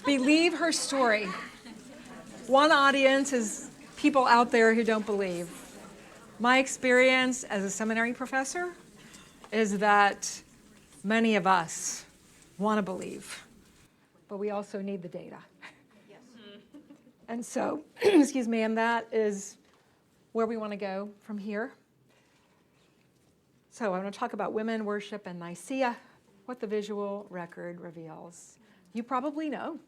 believe her story. One audience is people out there who don't believe. My experience as a seminary professor is that many of us want to believe, but we also need the data. Yes. And so, excuse me, and that is where we want to go from here. So I want to talk about women, worship, and Nicaea, what the visual record reveals. You probably know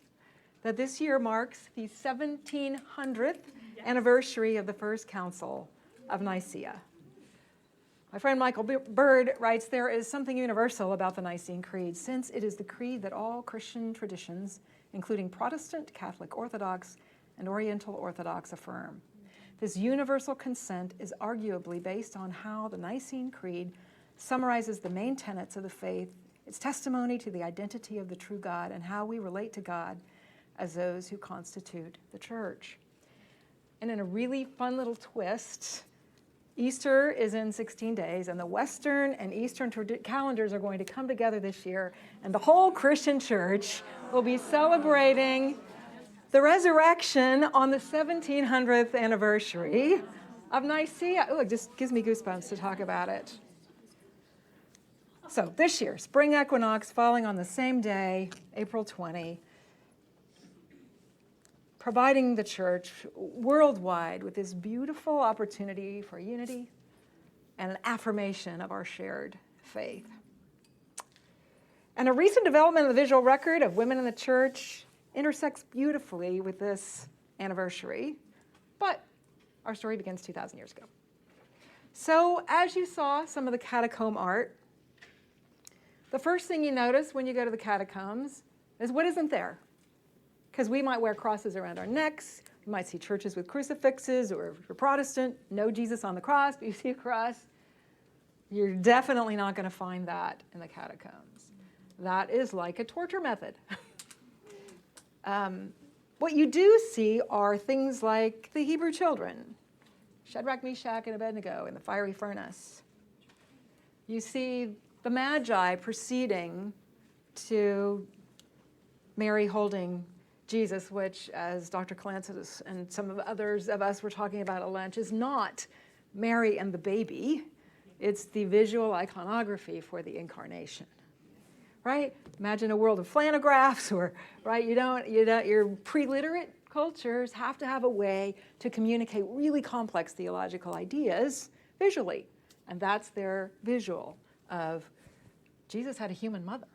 that this year marks the 1700th anniversary of the First Council of Nicaea. My friend Michael Bird writes, there is something universal about the Nicene Creed, since it is the creed that all Christian traditions, including Protestant, Catholic Orthodox, and Oriental Orthodox, affirm. This universal consent is arguably based on how the Nicene Creed summarizes the main tenets of the faith, its testimony to the identity of the true God, and how we relate to God as those who constitute the church. And in a really fun little twist, Easter is in 16 days, and the Western and Eastern calendars are going to come together this year, and the whole Christian church will be celebrating the resurrection on the 1700th anniversary of Nicaea. Oh, it just gives me goosebumps to talk about it. So this year, spring equinox falling on the same day, April 20, providing the church worldwide with this beautiful opportunity for unity and an affirmation of our shared faith. And a recent development of the visual record of women in the church intersects beautifully with this anniversary, but our story begins 2,000 years ago. So as you saw some of the catacomb art, the first thing you notice when you go to the catacombs is what isn't there. Because we might wear crosses around our necks, you might see churches with crucifixes, or if you're Protestant, no Jesus on the cross, but you see a cross. You're definitely not going to find that in the catacombs. That is like a torture method. What you do see are things like the Hebrew children, Shadrach, Meshach, and Abednego in the fiery furnace. You see the Magi proceeding to Mary holding Jesus, which, as Dr. Clancis and some of others of us were talking about at lunch, is not Mary and the baby. It's the visual iconography for the incarnation, right? Imagine a world of flanographs, or right? Your pre-literate cultures have to have a way to communicate really complex theological ideas visually, and that's their visual of Jesus had a human mother.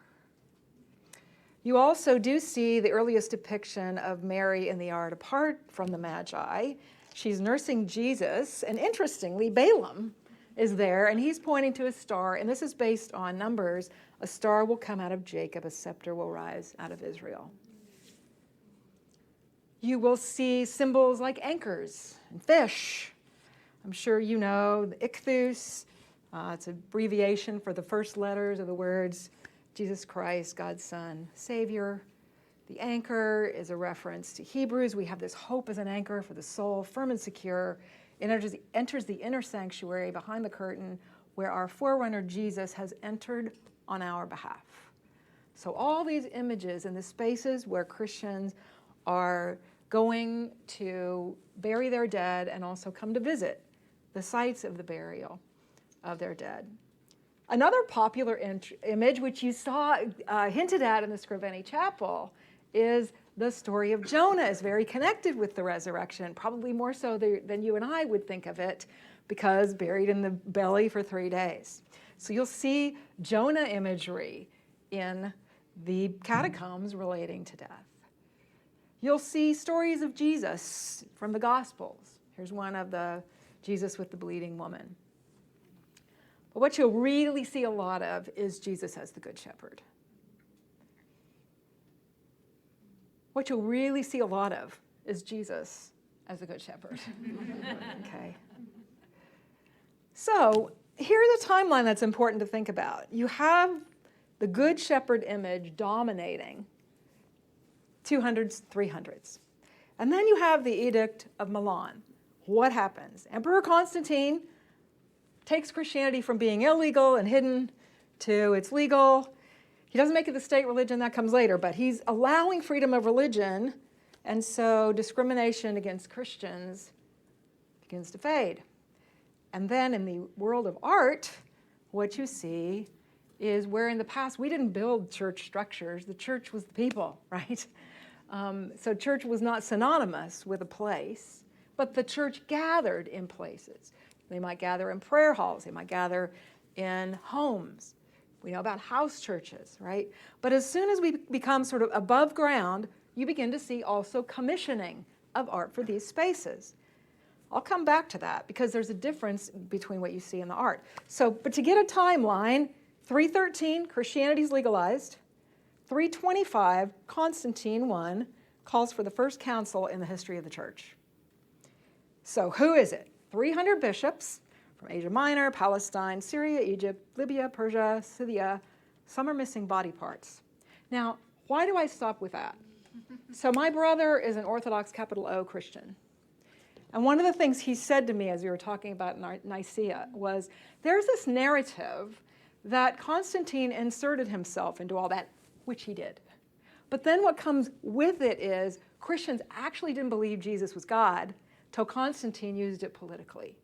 You also do see the earliest depiction of Mary in the art apart from the Magi. She's nursing Jesus, and interestingly, Balaam is there, and he's pointing to a star, and this is based on Numbers. A star will come out of Jacob, a scepter will rise out of Israel. You will see symbols like anchors and fish. I'm sure you know the ichthus. It's an abbreviation for the first letters of the words Jesus Christ, God's Son, Savior. The anchor is a reference to Hebrews. We have this hope as an anchor for the soul, firm and secure. It enters the inner sanctuary behind the curtain where our forerunner Jesus has entered on our behalf. So all these images in the spaces where Christians are going to bury their dead and also come to visit the sites of the burial of their dead. Another popular image, which you saw hinted at in the Scriveni Chapel, is the story of Jonah. Is very connected with the resurrection, probably more so than you and I would think of it, because buried in the belly for 3 days. So you'll see Jonah imagery in the catacombs relating to death. You'll see stories of Jesus from the Gospels. Here's one of the Jesus with the bleeding woman. But what you'll really see a lot of is Jesus as the Good Shepherd. What you'll really see a lot of is Jesus as the Good Shepherd. Okay. So here's a timeline that's important to think about. You have the Good Shepherd image dominating 200s, 300s. And then you have the Edict of Milan. What happens? Emperor Constantine takes Christianity from being illegal and hidden to it's legal. He doesn't make it the state religion, that comes later, but he's allowing freedom of religion, and so discrimination against Christians begins to fade. And then in the world of art, what you see is where in the past we didn't build church structures, the church was the people, right? So church was not synonymous with a place, but the church gathered in places. They might gather in prayer halls, they might gather in homes. We know about house churches, right? But as soon as we become sort of above ground, you begin to see also commissioning of art for these spaces. I'll come back to that because there's a difference between what you see in the art. So, but to get a timeline, 313, Christianity's legalized. 325, Constantine I calls for the first council in the history of the church. So who is it? 300 bishops from Asia Minor, Palestine, Syria, Egypt, Libya, Persia, Scythia. Some are missing body parts. Now, why do I stop with that? So my brother is an Orthodox capital O Christian. And one of the things he said to me as we were talking about Nicaea was, there's this narrative that Constantine inserted himself into all that, which he did. But then what comes with it is Christians actually didn't believe Jesus was God till Constantine used it politically.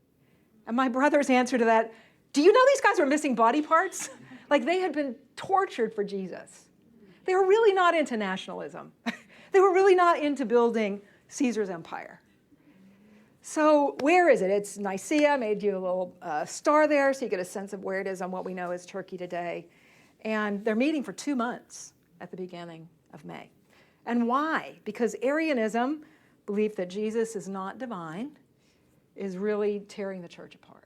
And my brother's answer to that, do you know these guys were missing body parts? Like they had been tortured for Jesus. They were really not into nationalism. They were really not into building Caesar's empire. So where is it? It's Nicaea. I made you a little star there so you get a sense of where it is on what we know as Turkey today. And they're meeting for 2 months at the beginning of May. And why? Because Arianism, belief that Jesus is not divine, is really tearing the church apart.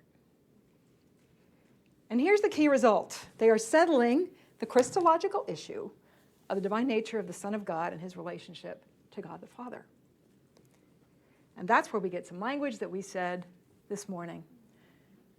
And here's the key result. They are settling the Christological issue of the divine nature of the Son of God and his relationship to God the Father. And that's where we get some language that we said this morning.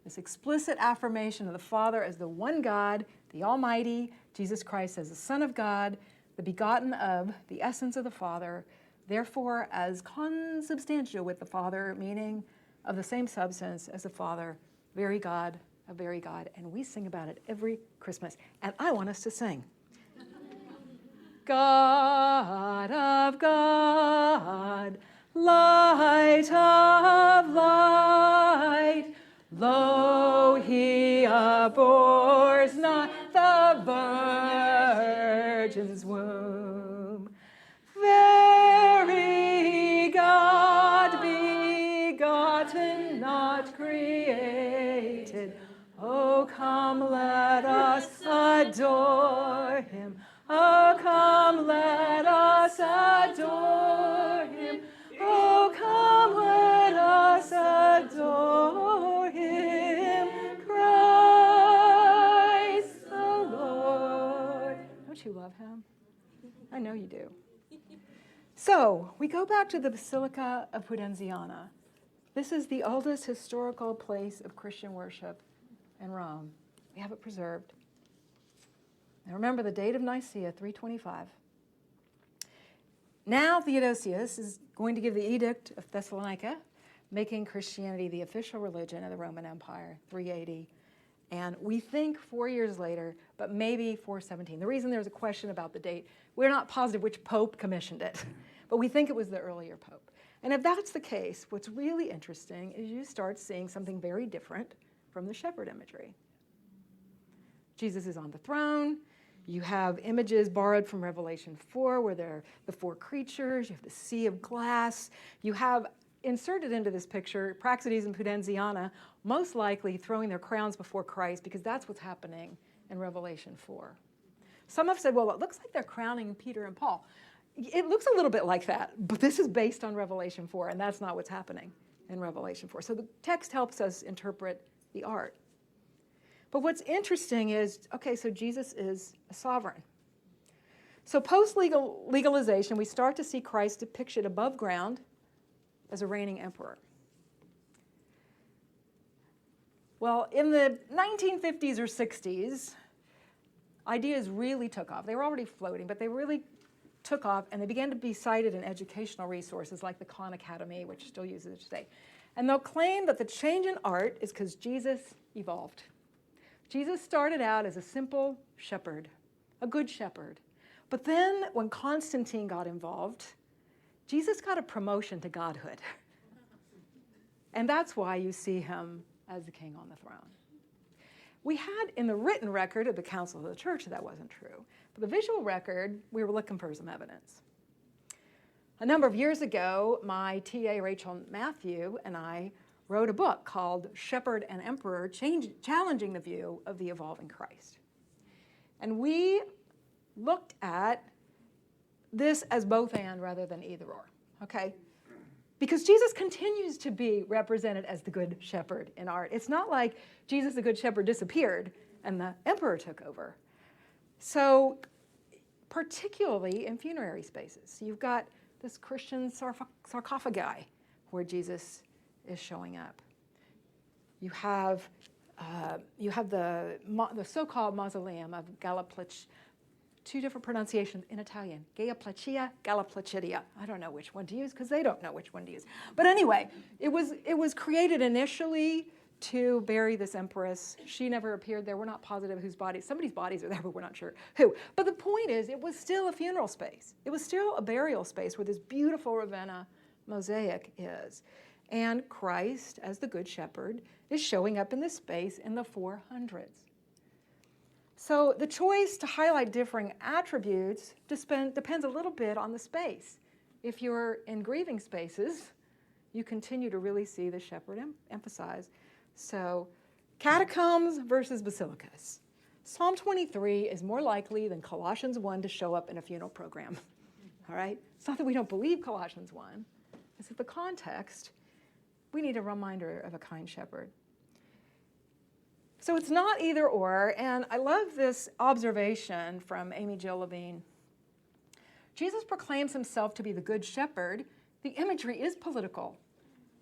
This explicit affirmation of the Father as the one God, the Almighty, Jesus Christ as the Son of God, the begotten of the essence of the Father, therefore as consubstantial with the Father, meaning of the same substance as the Father, very God, a very God. And we sing about it every Christmas. And I want us to sing. God of God, light of light, lo, he abhors not the virgin's womb. Very God, begotten, not created. Oh, come, let us adore him. Oh, come, let us adore him. Oh, come, let us adore him, Christ the Lord. Don't you love him? I know you do. So, we go back to the Basilica of Pudenziana. This is the oldest historical place of Christian worship in Rome. We have it preserved. Now remember the date of Nicaea, 325. Now Theodosius is going to give the Edict of Thessalonica, making Christianity the official religion of the Roman Empire, 380. And we think 4 years later, but maybe 417. The reason there's a question about the date, we're not positive which pope commissioned it, but we think it was the earlier pope. And if that's the case, what's really interesting is you start seeing something very different from the shepherd imagery. Jesus is on the throne. You have images borrowed from Revelation 4 where they're the four creatures. You have the sea of glass. You have inserted into this picture Praxedes and Pudenziana, most likely throwing their crowns before Christ because that's what's happening in Revelation 4. Some have said, well, it looks like they're crowning Peter and Paul. It looks a little bit like that, but this is based on Revelation 4, and that's not what's happening in Revelation 4. So the text helps us interpret the art. But what's interesting is, okay, so Jesus is a sovereign. So post-legalization, we start to see Christ depicted above ground as a reigning emperor. Well, in the 1950s or 60s, ideas really took off. They were already floating, but they really took off, and they began to be cited in educational resources like the Khan Academy, which still uses it today. And they'll claim that the change in art is because Jesus evolved. Jesus started out as a simple shepherd, a good shepherd. But then when Constantine got involved, Jesus got a promotion to godhood. And that's why you see him as the king on the throne. We had in the written record of the Council of the Church that wasn't true. But the visual record, we were looking for some evidence. A number of years ago, my TA, Rachel Matthew, and I wrote a book called Shepherd and Emperor, Challenging the View of the Evolving Christ. And we looked at this as both and rather than either or, okay? Because Jesus continues to be represented as the good shepherd in art. It's not like Jesus the good shepherd disappeared and the emperor took over. So particularly in funerary spaces, you've got this Christian sarcophagi where Jesus is showing up. You have the so-called mausoleum of Galliplich, two different pronunciations in Italian, Galla Placia, Galla Placidia. I don't know which one to use because they don't know which one to use. But anyway, it was created initially to bury this empress. She never appeared there. We're not positive whose bodies. Somebody's bodies are there, but we're not sure who. But the point is, it was still a funeral space. It was still a burial space where this beautiful Ravenna mosaic is. And Christ, as the Good Shepherd, is showing up in this space in the 400s. So the choice to highlight differing attributes depends a little bit on the space. If you're in grieving spaces, you continue to really see the shepherd emphasized. So catacombs versus basilicas. Psalm 23 is more likely than Colossians 1 to show up in a funeral program. All right? It's not that we don't believe Colossians 1. It's that the context, we need a reminder of a kind shepherd. So it's not either or, and I love this observation from Amy Jill Levine. Jesus proclaims himself to be the good shepherd. The imagery is political,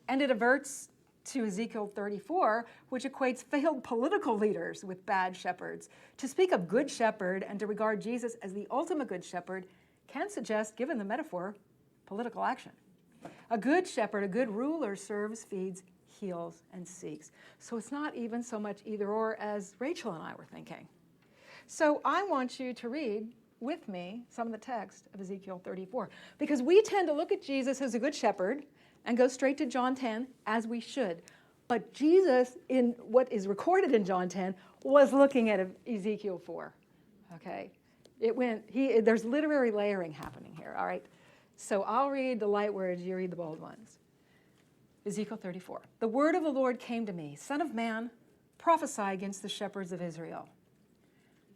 and it averts to Ezekiel 34, which equates failed political leaders with bad shepherds. To speak of good shepherd and to regard Jesus as the ultimate good shepherd can suggest, given the metaphor, political action. A good shepherd, a good ruler, serves, feeds, heals, and seeks. So it's not even so much either or as Rachel and I were thinking. So I want you to read with me some of the text of Ezekiel 34, because we tend to look at Jesus as a good shepherd and go straight to John 10, as we should. But Jesus, in what is recorded in John 10, was looking at Ezekiel 4, okay? There's literary layering happening here, all right? So I'll read the light words, you read the bold ones. Ezekiel 34. The word of the Lord came to me, Son of man, prophesy against the shepherds of Israel.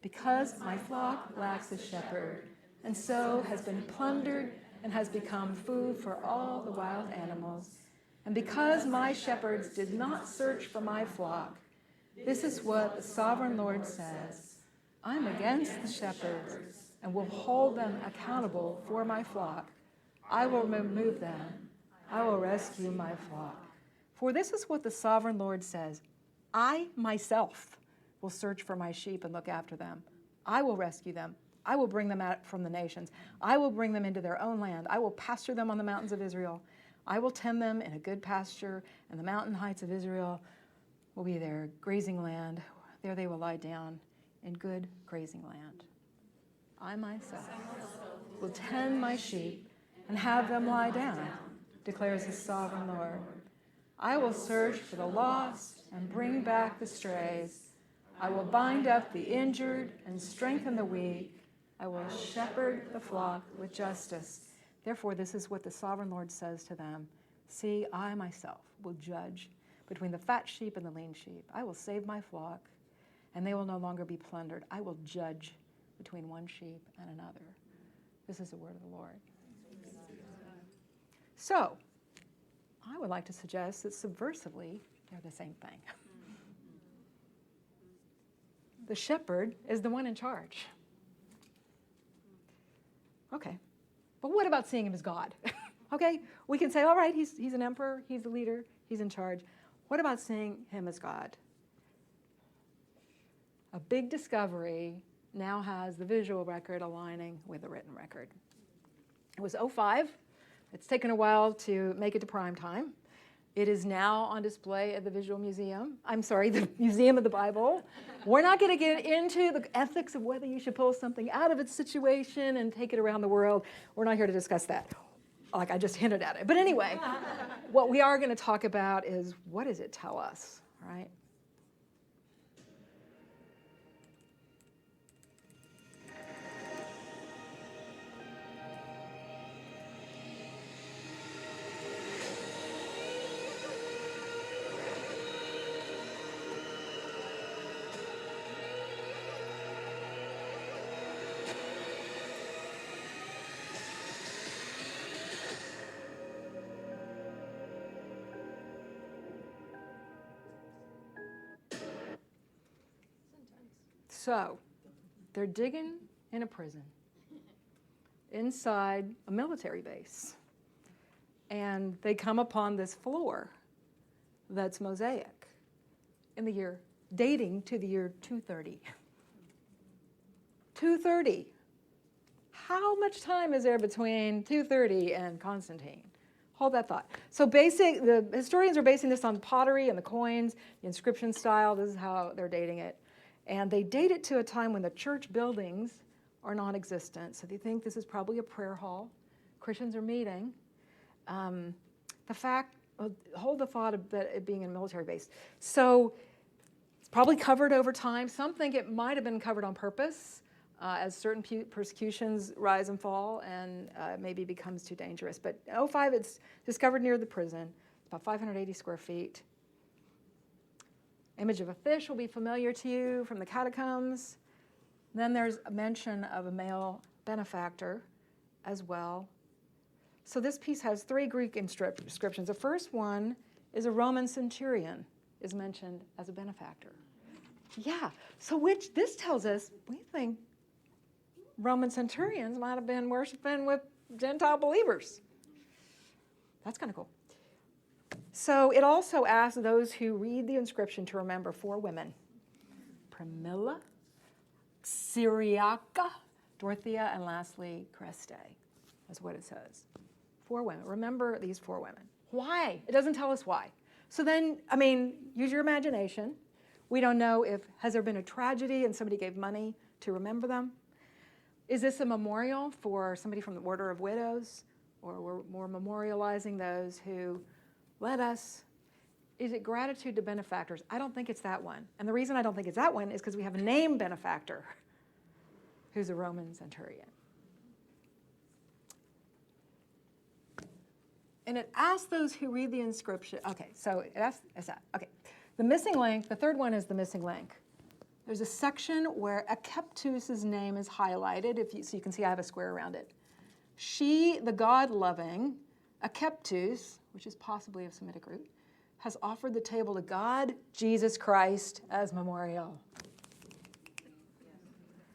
Because my flock lacks a shepherd, and so has been plundered and has become food for all the wild animals, and because my shepherds did not search for my flock, this is what the sovereign Lord says. I'm against the shepherds and will hold them accountable for my flock. I will remove them. I will rescue my flock. For this is what the sovereign Lord says. I myself will search for my sheep and look after them. I will rescue them. I will bring them out from the nations. I will bring them into their own land. I will pasture them on the mountains of Israel. I will tend them in a good pasture, and the mountain heights of Israel will be their grazing land. There they will lie down in good grazing land. I myself will tend my sheep and have them lie down, declares the sovereign Lord. I will search for the lost and bring back the strays. I will bind up the injured and strengthen the weak. I will shepherd the flock with justice. Therefore, this is what the sovereign Lord says to them. See, I myself will judge between the fat sheep and the lean sheep. I will save my flock, and they will no longer be plundered. I will judge between one sheep and another. This is the word of the Lord. So, I would like to suggest that subversively, they're the same thing. The shepherd is the one in charge. Okay, but what about seeing him as God? Okay, we can say, all right, he's an emperor, he's a leader, he's in charge. What about seeing him as God? A big discovery now has the visual record aligning with the written record. It was 2005. It's taken a while to make it to prime time. It is now on display at the Visual Museum. I'm sorry, the Museum of the Bible. We're not going to get into the ethics of whether you should pull something out of its situation and take it around the world. We're not here to discuss that. Like I just hinted at it. But anyway, what we are going to talk about is what does it tell us, right? So, they're digging in a prison inside a military base. And they come upon this floor that's mosaic in the year, dating to the year 230. 230. How much time is there between 230 and Constantine? Hold that thought. So the historians are basing this on pottery and the coins, the inscription style. This is how they're dating it. And they date it to a time when the church buildings are non-existent. So they think this is probably a prayer hall. Christians are meeting. Hold the thought of it being a military base. So it's probably covered over time. Some think it might have been covered on purpose as certain persecutions rise and fall and maybe becomes too dangerous. But in 2005, it's discovered near the prison, about 580 square feet. Image of a fish will be familiar to you from the catacombs. Then there's a mention of a male benefactor as well. So this piece has 3 Greek inscriptions. The first one is a Roman centurion is mentioned as a benefactor. Yeah, so which this tells us, we think Roman centurions might have been worshiping with Gentile believers. That's kind of cool. So it also asks those who read the inscription to remember 4 women: Primilla, Syriaca, Dorothea, and lastly, Creste. That's what it says. 4 women. Remember these 4 women. Why? It doesn't tell us why. So then, use your imagination. We don't know has there been a tragedy and somebody gave money to remember them? Is this a memorial for somebody from the Order of Widows? Or we're memorializing those who led us? Is it gratitude to benefactors? I don't think it's that one. And the reason I don't think it's that one is because we have a named benefactor who's a Roman centurion. And it asks those who read the inscription. Okay, so it asks that. Okay, the missing link, the third one is the missing link. There's a section where Akeptus's name is highlighted, so you can see I have a square around it. She, the God-loving, Akeptus, which is possibly of Semitic root, has offered the table to God, Jesus Christ, as memorial.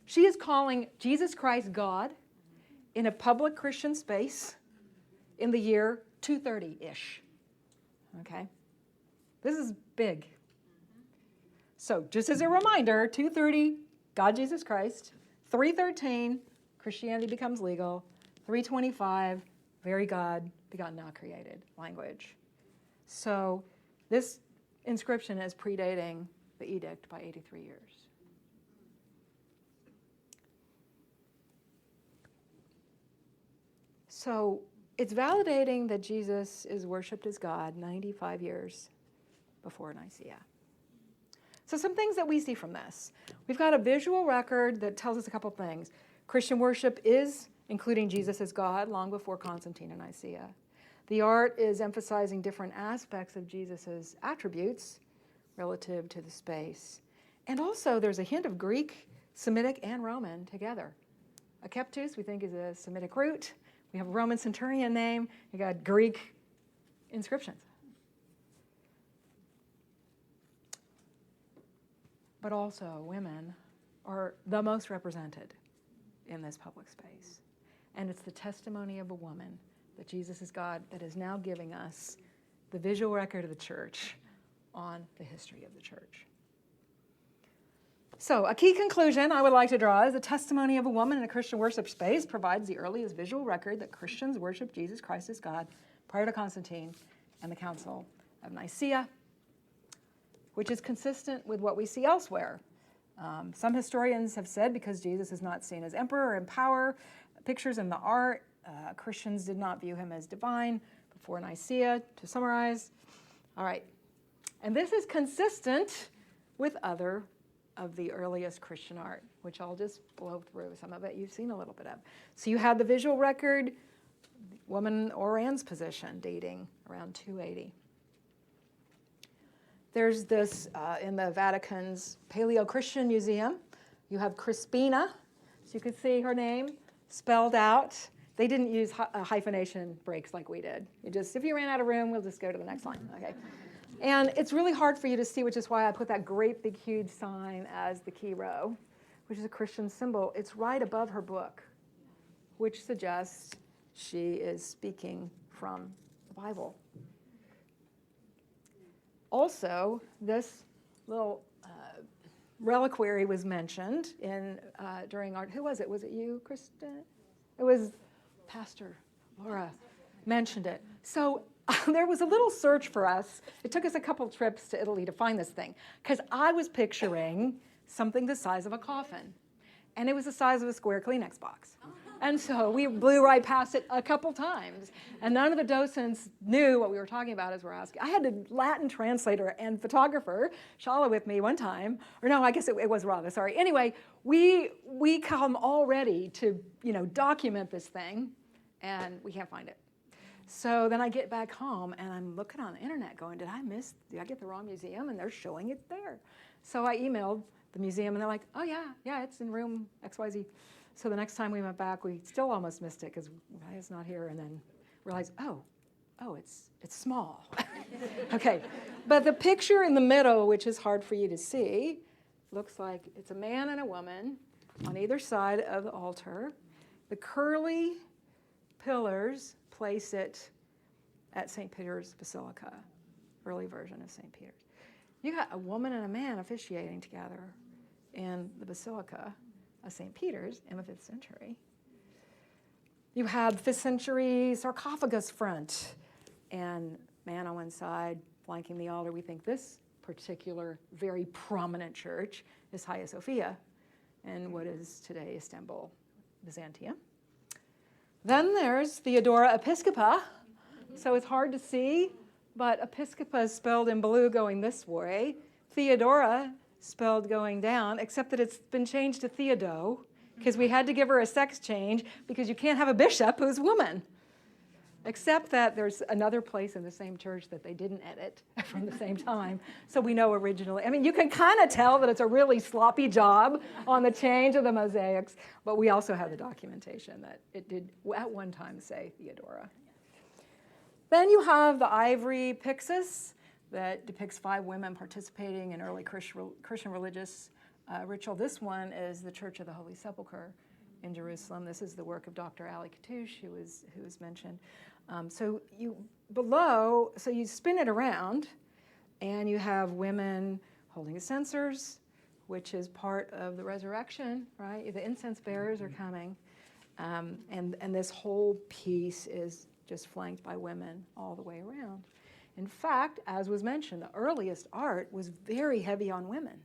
She is calling Jesus Christ God in a public Christian space in the year 230-ish. Okay? This is big. So just as a reminder, 230, God, Jesus Christ. 313, Christianity becomes legal. 325, very God, begotten, not created, language. So this inscription is predating the edict by 83 years. So it's validating that Jesus is worshipped as God 95 years before Nicaea. So some things that we see from this. We've got a visual record that tells us a couple things. Christian worship is including Jesus as God long before Constantine and Nicaea. The art is emphasizing different aspects of Jesus' attributes relative to the space. And also there's a hint of Greek, Semitic, and Roman together. Akeptus, we think, is a Semitic root. We have a Roman centurion name. You got Greek inscriptions. But also women are the most represented in this public space. And it's the testimony of a woman that Jesus is God that is now giving us the visual record of the church on the history of the church. So a key conclusion I would like to draw is the testimony of a woman in a Christian worship space provides the earliest visual record that Christians worship Jesus Christ as God prior to Constantine and the Council of Nicaea, which is consistent with what we see elsewhere. Some historians have said because Jesus is not seen as emperor in power, pictures in the art, Christians did not view him as divine before Nicaea, to summarize. All right, and this is consistent with other of the earliest Christian art, which I'll just blow through. Some of it you've seen a little bit of. So you have the visual record, woman Oran's position, dating around 280. There's this in the Vatican's Paleo-Christian Museum. You have Crispina, so you could see her name spelled out. They didn't use hyphenation breaks like we did. You just, if you ran out of room, we'll just go to the next line, okay? And it's really hard for you to see, which is why I put that great big huge sign as the key row, which is a Christian symbol. It's right above her book, which suggests she is speaking from the Bible. Also, this little reliquary was mentioned during our, who was it? Was it you, Kristen? It was Pastor Laura mentioned it. So there was a little search for us. It took us a couple trips to Italy to find this thing, because I was picturing something the size of a coffin, and it was the size of a square Kleenex box. And so we blew right past it a couple times, and none of the docents knew what we were talking about as we're asking. I had a Latin translator and photographer, Shala, with me one time, or no, I guess it was Rava, sorry. Anyway, we come all ready to document this thing, and we can't find it. So then I get back home, and I'm looking on the internet going, did I get the wrong museum? And they're showing it there. So I emailed the museum, and they're like, oh yeah, it's in room XYZ. So the next time we went back, we still almost missed it because it's not here, and then realized, oh, it's small. Okay, but the picture in the middle, which is hard for you to see, looks like it's a man and a woman on either side of the altar. The curly pillars place it at St. Peter's Basilica, early version of St. Peter's. You got a woman and a man officiating together in the Basilica of St. Peter's in the 5th century. You have 5th century sarcophagus front and man on one side flanking the altar. We think this particular very prominent church is Hagia Sophia in what is today Istanbul, Byzantium. Then there's Theodora Episcopa. So it's hard to see, but Episcopa is spelled in blue going this way. Theodora spelled going down, except that it's been changed to Theodo, because we had to give her a sex change, because you can't have a bishop who's a woman. Except that there's another place in the same church that they didn't edit from the same time. So we know originally. I mean, you can kind of tell that it's a really sloppy job on the change of the mosaics, but we also have the documentation that it did at one time say Theodora. Then you have the ivory pyxis that depicts 5 women participating in early Christian religious ritual. This one is the Church of the Holy Sepulchre in Jerusalem. This is the work of Dr. Ali Katouche, who was mentioned. So you spin it around, and you have women holding censers, which is part of the resurrection, right? The incense bearers are coming, and this whole piece is just flanked by women all the way around. In fact, as was mentioned, the earliest art was very heavy on women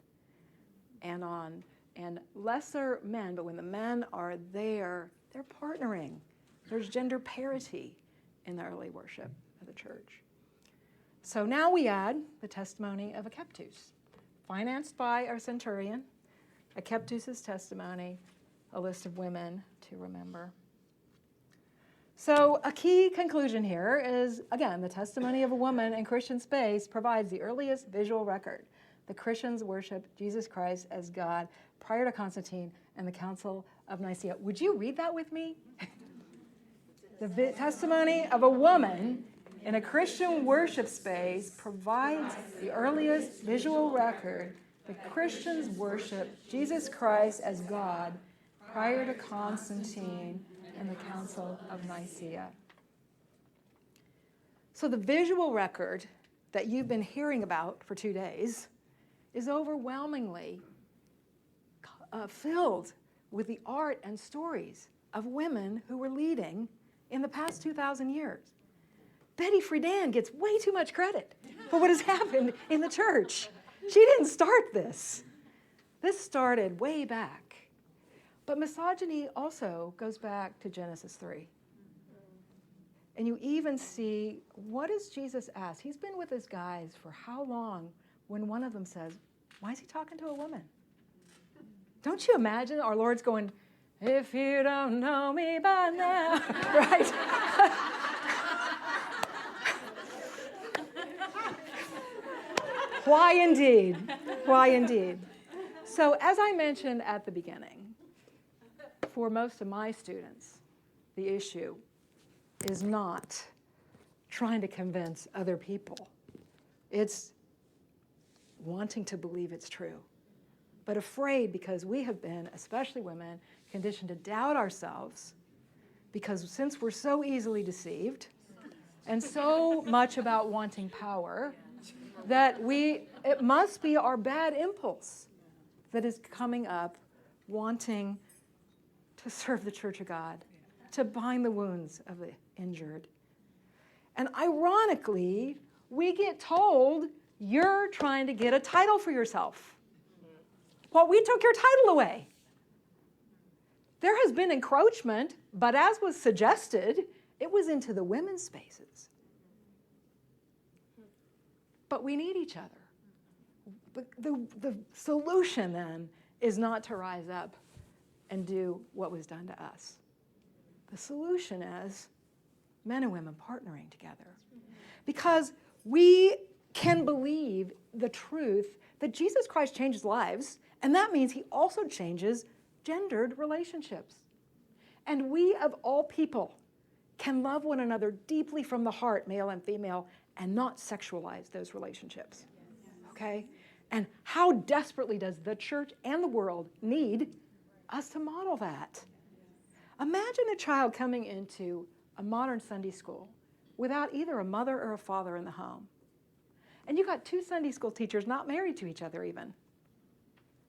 and lesser men, but when the men are there, they're partnering. There's gender parity in the early worship of the church. So now we add the testimony of Akeptus, financed by our centurion, Akeptus' testimony, a list of women to remember. So a key conclusion here is, again, the testimony of a woman in Christian space provides the earliest visual record. The Christians worshiped Jesus Christ as God prior to Constantine and the Council of Nicaea. Would you read that with me? The testimony of a woman in a Christian worship space provides the earliest visual record. The Christians worshiped Jesus Christ as God prior to Constantine and the Council of Nicaea. So the visual record that you've been hearing about for 2 days is overwhelmingly filled with the art and stories of women who were leading in the past 2,000 years. Betty Friedan gets way too much credit for what has happened in the church. She didn't start this. This started way back. But misogyny also goes back to Genesis 3. And you even see, what does Jesus ask? He's been with his guys for how long when one of them says, why is he talking to a woman? Don't you imagine our Lord's going, if you don't know me by now, right? Why indeed? Why indeed? So as I mentioned at the beginning, for most of my students, the issue is not trying to convince other people. It's wanting to believe it's true, but afraid because we have been, especially women, conditioned to doubt ourselves because since we're so easily deceived and so much about wanting power, that it must be our bad impulse that is coming up wanting to serve the Church of God, to bind the wounds of the injured. And ironically, we get told, you're trying to get a title for yourself. Well, we took your title away. There has been encroachment, but as was suggested, it was into the women's spaces. But we need each other. The solution then is not to rise up and do what was done to us. The solution is men and women partnering together. Because we can believe the truth that Jesus Christ changes lives, and that means he also changes gendered relationships. And we, of all people, can love one another deeply from the heart, male and female, and not sexualize those relationships. Okay? And how desperately does the church and the world need us to model that? Imagine a child coming into a modern Sunday school without either a mother or a father in the home. And you got two Sunday school teachers not married to each other even,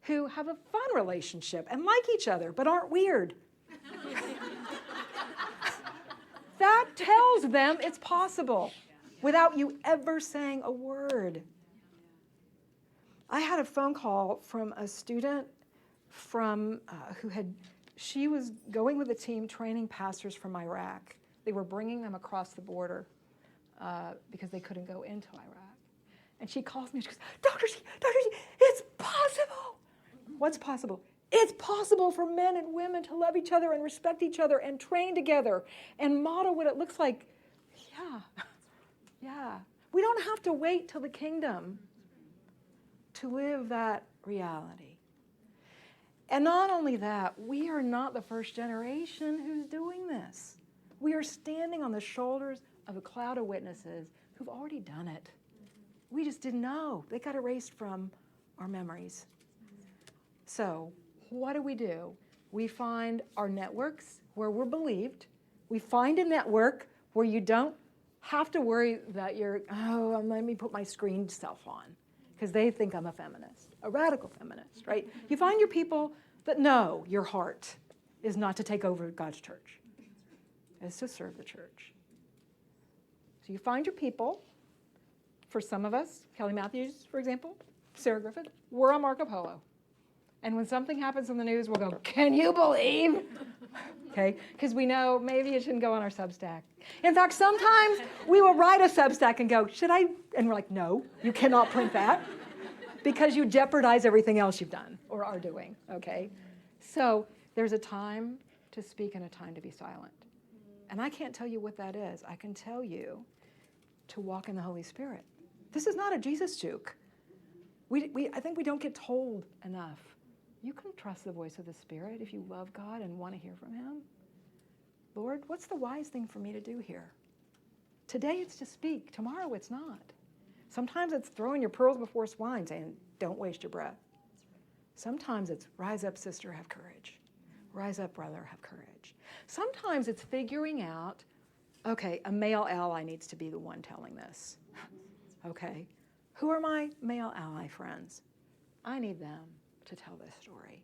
who have a fun relationship and like each other but aren't weird. That tells them it's possible without you ever saying a word. I had a phone call from a student she was going with a team training pastors from Iraq. They were bringing them across the border because they couldn't go into Iraq. And she calls me and she goes, Dr. C, it's possible. What's possible? It's possible for men and women to love each other and respect each other and train together and model what it looks like. Yeah. We don't have to wait till the kingdom to live that reality. And not only that, we are not the first generation who's doing this. We are standing on the shoulders of a cloud of witnesses who've already done it. We just didn't know. They got erased from our memories. So what do? We find our networks where we're believed. We find a network where you don't have to worry that let me put my screen self on, because they think I'm a feminist, a radical feminist, right? You find your people that know your heart is not to take over God's church. It's to serve the church. So you find your people. For some of us, Kelly Matthews, for example, Sarah Griffith, we're on Marco Polo. And when something happens in the news, we'll go, can you believe? Okay, because we know maybe it shouldn't go on our Substack. In fact, sometimes we will write a Substack and go, should I? And we're like, no, you cannot print that because you jeopardize everything else you've done or are doing, okay? So there's a time to speak and a time to be silent. And I can't tell you what that is. I can tell you to walk in the Holy Spirit. This is not a Jesus juke. I think we don't get told enough. You can trust the voice of the Spirit if you love God and want to hear from him. Lord, what's the wise thing for me to do here? Today it's to speak. Tomorrow it's not. Sometimes it's throwing your pearls before swine, saying, don't waste your breath. Sometimes it's rise up, sister, have courage. Rise up, brother, have courage. Sometimes it's figuring out, okay, a male ally needs to be the one telling this. Okay, who are my male ally friends? I need them to tell this story.